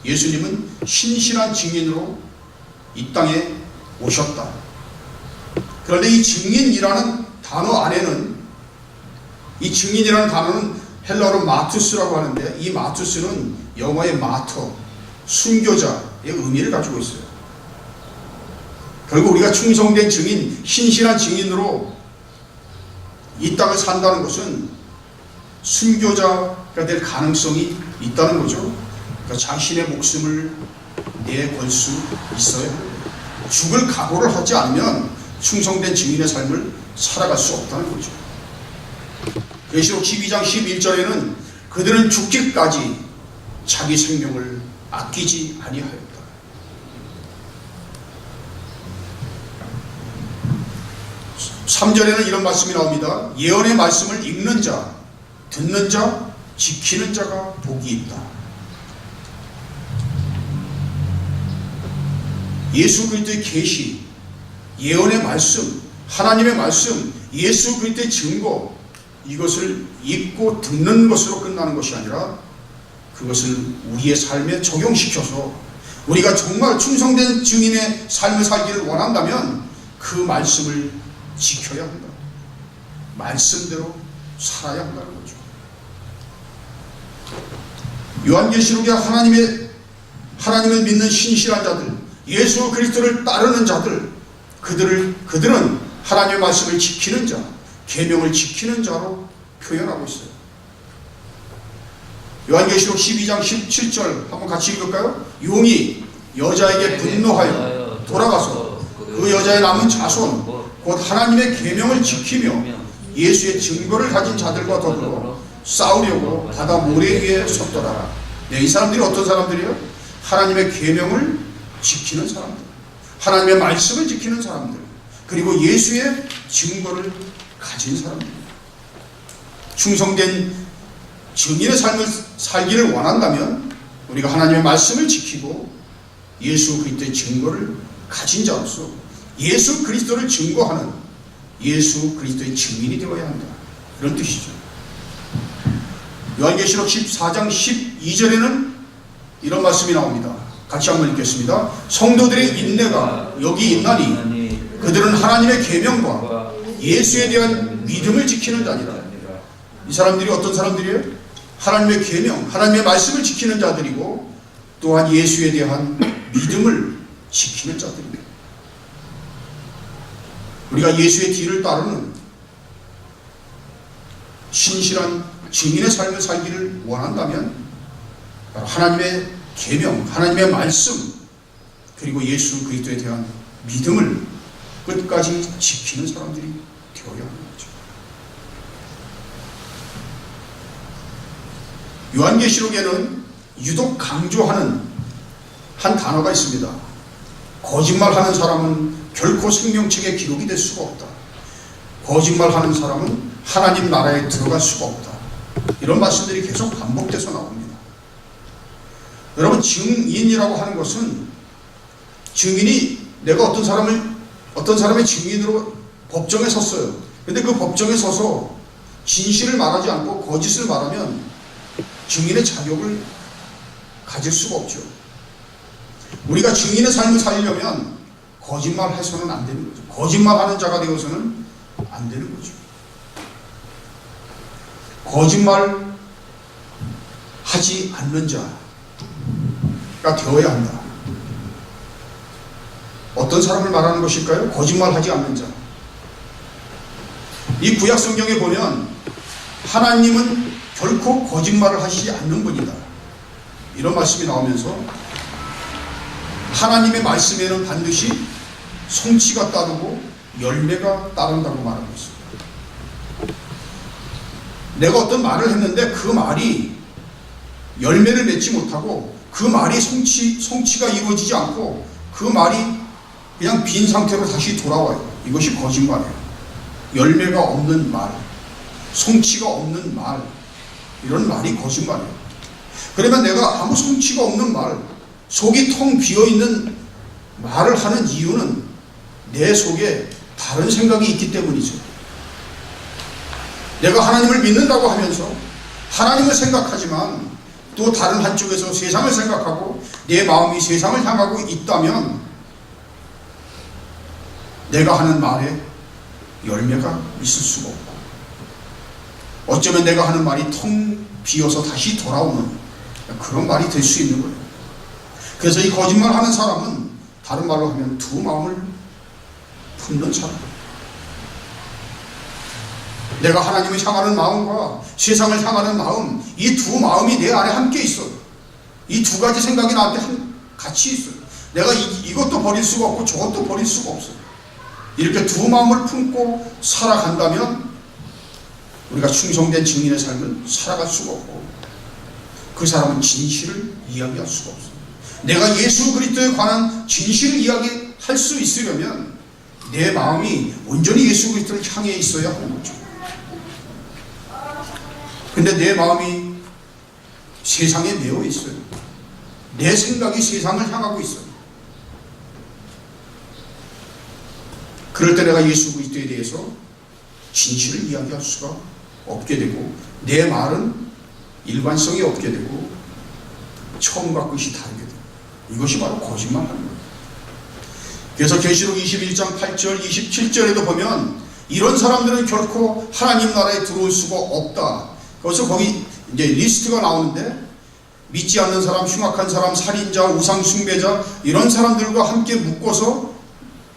예수님은 신실한 증인으로 이 땅에 오셨다. 그런데 이 증인이라는 단어 안에는 이 증인이라는 단어는 헬라어로 마투스라고 하는데 이 마투스는 영어의 마터, 순교자의 의미를 가지고 있어요. 결국 우리가 충성된 증인, 신실한 증인으로 이 땅을 산다는 것은 순교자가 될 가능성이 있다는 거죠. 그러니까 자신의 목숨을 내걸 수 있어야 합니다. 죽을 각오를 하지 않으면 충성된 증인의 삶을 살아갈 수 없다는 거죠. 계시록 12장 11절에는 그들은 죽기까지 자기 생명을 아끼지 아니하였다. 3절에는 이런 말씀이 나옵니다. 예언의 말씀을 읽는 자, 듣는 자, 지키는 자가 복이 있다. 예수 그리스도의 계시, 예언의 말씀, 하나님의 말씀, 예수 그리스도의 증거, 이것을 읽고 듣는 것으로 끝나는 것이 아니라 그것을 우리의 삶에 적용시켜서 우리가 정말 충성된 증인의 삶을 살기를 원한다면 그 말씀을 지켜야 한다. 말씀대로 살아야 한다는 거죠. 요한계시록에 하나님을 믿는 신실한 자들, 예수 그리스도를 따르는 자들, 그들은 하나님의 말씀을 지키는 자, 계명을 지키는 자로 표현하고 있어요. 요한계시록 12장 17절 한번 같이 읽을까요? 용이 여자에게 분노하여 돌아가서 그 여자의 남은 자손 곧 하나님의 계명을 지키며 예수의 증거를 가진 자들과 더불어 싸우려고 바다 모래 위에 섰더라. 네, 이 사람들이 어떤 사람들이에요? 하나님의 계명을 지키는 사람들, 하나님의 말씀을 지키는 사람들, 그리고 예수의 증거를 가진 사람들입니다. 충성된 증인의 삶을 살기를 원한다면 우리가 하나님의 말씀을 지키고 예수 그리스도의 증거를 가진 자로서 예수 그리스도를 증거하는 예수 그리스도의 증인이 되어야 한다. 그런 뜻이죠. 요한계시록 14장 12절에는 이런 말씀이 나옵니다. 같이 한번 읽겠습니다. 성도들의 인내가 여기 있나니 그들은 하나님의 계명과 예수에 대한 믿음을 지키는 자니라. 이 사람들이 어떤 사람들이에요? 하나님의 계명, 하나님의 말씀을 지키는 자들이고 또한 예수에 대한 믿음을 지키는 자들입니다. 우리가 예수의 뒤를 따르는 신실한 증인의 삶을 살기를 원한다면 하나님의 계명, 하나님의 말씀, 그리고 예수 그리스도에 대한 믿음을 끝까지 지키는 사람들이 되어야 하는 거죠. 요한계시록에는 유독 강조하는 한 단어가 있습니다. 거짓말하는 사람은 결코 생명책에 기록이 될 수가 없다. 거짓말하는 사람은 하나님 나라에 들어갈 수가 없다. 이런 말씀들이 계속 반복돼서 나옵니다. 여러분, 증인이라고 하는 것은 증인이 내가 어떤 사람의 증인으로 법정에 섰어요. 근데 그 법정에 서서 진실을 말하지 않고 거짓을 말하면 증인의 자격을 가질 수가 없죠. 우리가 증인의 삶을 살려면 거짓말해서는 안 되는 거죠. 거짓말하는 자가 되어서는 안 되는 거죠. 거짓말 하지 않는 자가 되어야 한다. 어떤 사람을 말하는 것일까요? 거짓말하지 않는 자. 이 구약 성경에 보면 하나님은 결코 거짓말을 하시지 않는 분이다, 이런 말씀이 나오면서 하나님의 말씀에는 반드시 성취가 따르고 열매가 따른다고 말하고 있습니다. 내가 어떤 말을 했는데 그 말이 열매를 맺지 못하고 그 말이 성취가 이루어지지 않고 그 말이 그냥 빈 상태로 다시 돌아와요. 이것이 거짓말이에요. 열매가 없는 말, 성취가 없는 말, 이런 말이 거짓말이에요. 그러면 내가 아무 성취가 없는 말, 속이 텅 비어있는 말을 하는 이유는 내 속에 다른 생각이 있기 때문이죠. 내가 하나님을 믿는다고 하면서 하나님을 생각하지만 또 다른 한쪽에서 세상을 생각하고 내 마음이 세상을 향하고 있다면 내가 하는 말에 열매가 있을 수가 없고, 어쩌면 내가 하는 말이 텅 비어서 다시 돌아오는 그런 말이 될 수 있는 거예요. 그래서 이 거짓말하는 사람은 다른 말로 하면 두 마음을 품는 사람. 내가 하나님을 향하는 마음과 세상을 향하는 마음, 이 두 마음이 내 안에 함께 있어요. 이 두 가지 생각이 나한테 같이 있어요. 내가 이것도 버릴 수가 없고 저것도 버릴 수가 없어요. 이렇게 두 마음을 품고 살아간다면 우리가 충성된 증인의 삶을 살아갈 수가 없고, 그 사람은 진실을 이야기할 수가 없어요. 내가 예수 그리스도에 관한 진실을 이야기할 수 있으려면 내 마음이 온전히 예수 그리스도를 향해 있어야 하는 거죠. 근데 내 마음이 세상에 매여 있어요. 내 생각이 세상을 향하고 있어요. 그럴 때 내가 예수 그리스도에 대해서 진실을 이야기할 수가 없게 되고, 내 말은 일관성이 없게 되고 처음과 끝이 다르게 돼요. 이것이 바로 거짓말하는 거예요. 그래서 계시록 21장 8절 27절에도 보면 이런 사람들은 결코 하나님 나라에 들어올 수가 없다. 그래서 거기 이제 리스트가 나오는데, 믿지 않는 사람, 흉악한 사람, 살인자, 우상 숭배자, 이런 사람들과 함께 묶어서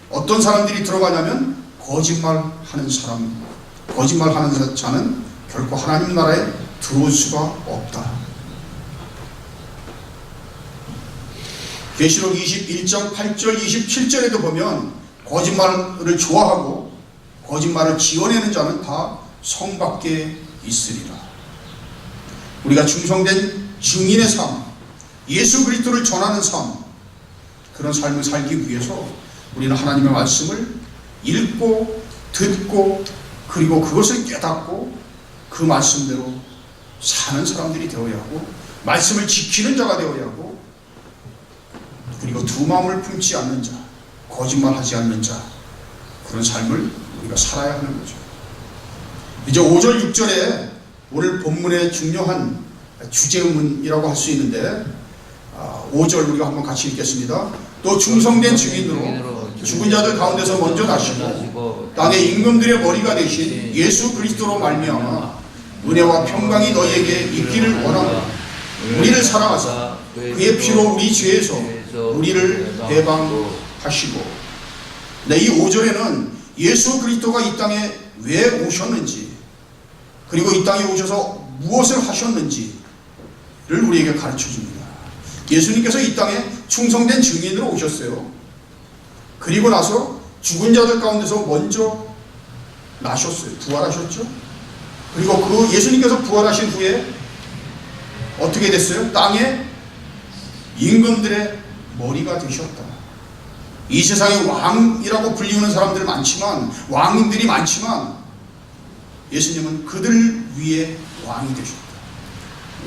어떤 사람들이 들어가냐면 거짓말하는 사람, 거짓말하는 자는 결코 하나님 나라에 들어올 수가 없다. 계시록 21장 8절 27절에도 보면 거짓말을 좋아하고 거짓말을 지어내는 자는 다 성 밖에 있으리라. 우리가 충성된 증인의 삶, 예수 그리스도를 전하는 삶, 그런 삶을 살기 위해서 우리는 하나님의 말씀을 읽고 듣고 그리고 그것을 깨닫고 그 말씀대로 사는 사람들이 되어야 하고, 말씀을 지키는 자가 되어야 하고, 그리고 두 마음을 품지 않는 자, 거짓말하지 않는 자, 그런 삶을 우리가 살아야 하는 거죠. 이제 5절 6절에 오늘 본문의 중요한 주제문이라고 할 수 있는데, 5절 우리가 한번 같이 읽겠습니다. 또 충성된 증인으로 죽은 자들 가운데서 먼저 나시고 땅의 임금들의 머리가 되신 예수 그리스도로 말미암아 은혜와 평강이 너희에게 있기를 원하노라. 우리를 사랑하사 그의 피로 우리 죄에서 우리를 해방하시고. 네, 이 5절에는 예수 그리스도가 이 땅에 왜 오셨는지, 그리고 이 땅에 오셔서 무엇을 하셨는지를 우리에게 가르쳐 줍니다. 예수님께서 이 땅에 충성된 증인으로 오셨어요. 그리고 나서 죽은 자들 가운데서 먼저 나셨어요. 부활하셨죠. 그리고 그 예수님께서 부활하신 후에 어떻게 됐어요? 땅에 임금들의 머리가 되셨다. 이 세상에 왕이라고 불리우는 사람들 많지만, 왕님들이 많지만 예수님은 그들 위에 왕이 되셨다.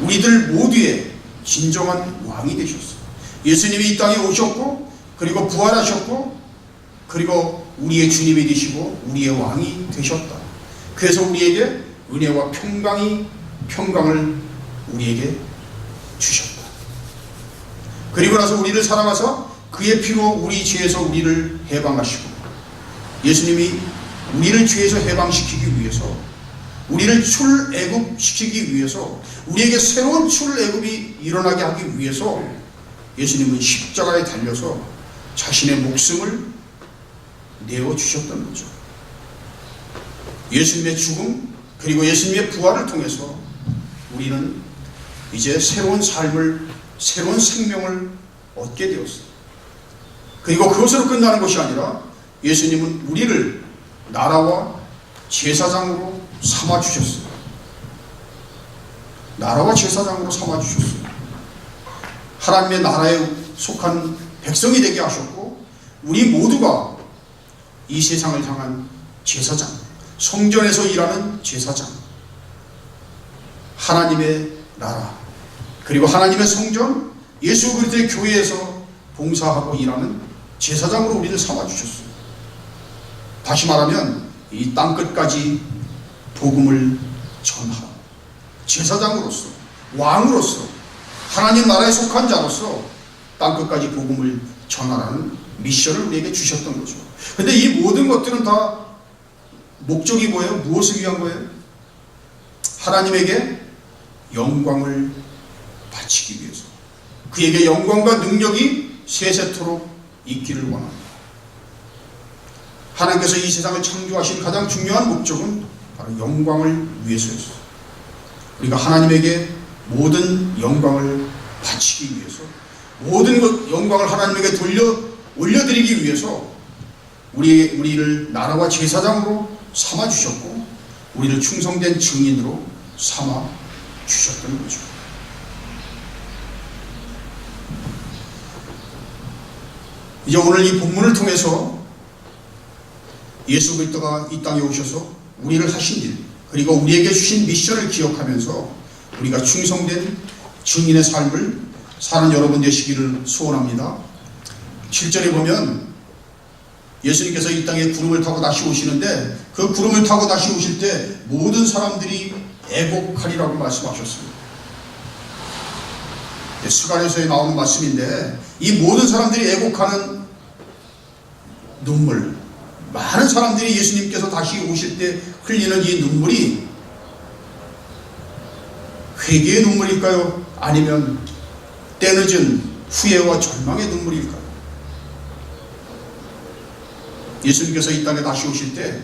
우리들 모두의 진정한 왕이 되셨어요. 예수님이 이 땅에 오셨고, 그리고 부활하셨고, 그리고 우리의 주님이 되시고 우리의 왕이 되셨다. 그래서 우리에게 은혜와 평강을 우리에게 주셨다. 그리고 나서 우리를 사랑하사 그의 피로 우리 죄에서 우리를 해방하시고, 예수님이 우리를 죄에서 해방시키기 위해서, 우리를 출애굽시키기 위해서, 우리에게 새로운 출애굽이 일어나게 하기 위해서 예수님은 십자가에 달려서 자신의 목숨을 내어주셨던 거죠. 예수님의 죽음 그리고 예수님의 부활을 통해서 우리는 이제 새로운 삶을, 새로운 생명을 얻게 되었어요. 그리고 그것으로 끝나는 것이 아니라 예수님은 우리를 나라와 제사장으로 삼아주셨어요. 나라와 제사장으로 삼아주셨어요. 하나님의 나라에 속한 백성이 되게 하셨고, 우리 모두가 이 세상을 향한 제사장, 성전에서 일하는 제사장, 하나님의 나라 그리고 하나님의 성전, 예수 그리스도의 교회에서 봉사하고 일하는 제사장으로 우리를 삼아주셨어요. 다시 말하면 이 땅끝까지 복음을 전하고, 제사장으로서, 왕으로서, 하나님 나라에 속한 자로서 땅끝까지 복음을 전하라는 미션을 우리에게 주셨던 거죠. 근데 이 모든 것들은 다 목적이 뭐예요? 무엇을 위한 거예요? 하나님에게 영광을 바치기 위해서, 그에게 영광과 능력이 세세토록 있기를 원합니다. 하나님께서 이 세상을 창조하신 가장 중요한 목적은 바로 영광을 위해서였어요. 우리가 하나님에게 모든 영광을 바치기 위해서, 모든 영광을 하나님에게 올려드리기 위해서 우리를 나라와 제사장으로 삼아주셨고, 우리를 충성된 증인으로 삼아주셨던 거죠. 이제 오늘 이 본문을 통해서 예수 그리스도가 이 땅에 오셔서 우리를 하신 일, 그리고 우리에게 주신 미션을 기억하면서 우리가 충성된 증인의 삶을 사는 여러분 되시기를 소원합니다. 7절에 보면 예수님께서 이 땅에 구름을 타고 다시 오시는데, 그 구름을 타고 다시 오실 때 모든 사람들이 애곡하리라고 말씀하셨습니다. 스가랴서에 나오는 말씀인데, 이 모든 사람들이 애곡하는 눈물, 많은 사람들이 예수님께서 다시 오실 때 흘리는 이 눈물이 회개의 눈물일까요? 아니면 때늦은 후회와 절망의 눈물일까요? 예수님께서 이 땅에 다시 오실 때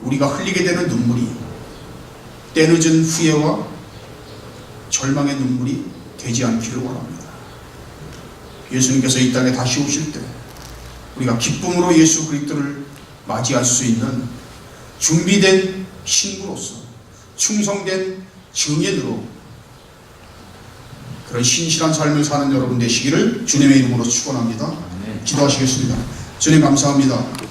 우리가 흘리게 되는 눈물이 때늦은 후회와 절망의 눈물이 되지 않기를 원합니다. 예수님께서 이 땅에 다시 오실 때 우리가 기쁨으로 예수 그리스도를 맞이할 수 있는 준비된 신부로서, 충성된 증인으로 그런 신실한 삶을 사는 여러분 되시기를 주님의 이름으로 축원합니다. 기도하시겠습니다. 주님 감사합니다.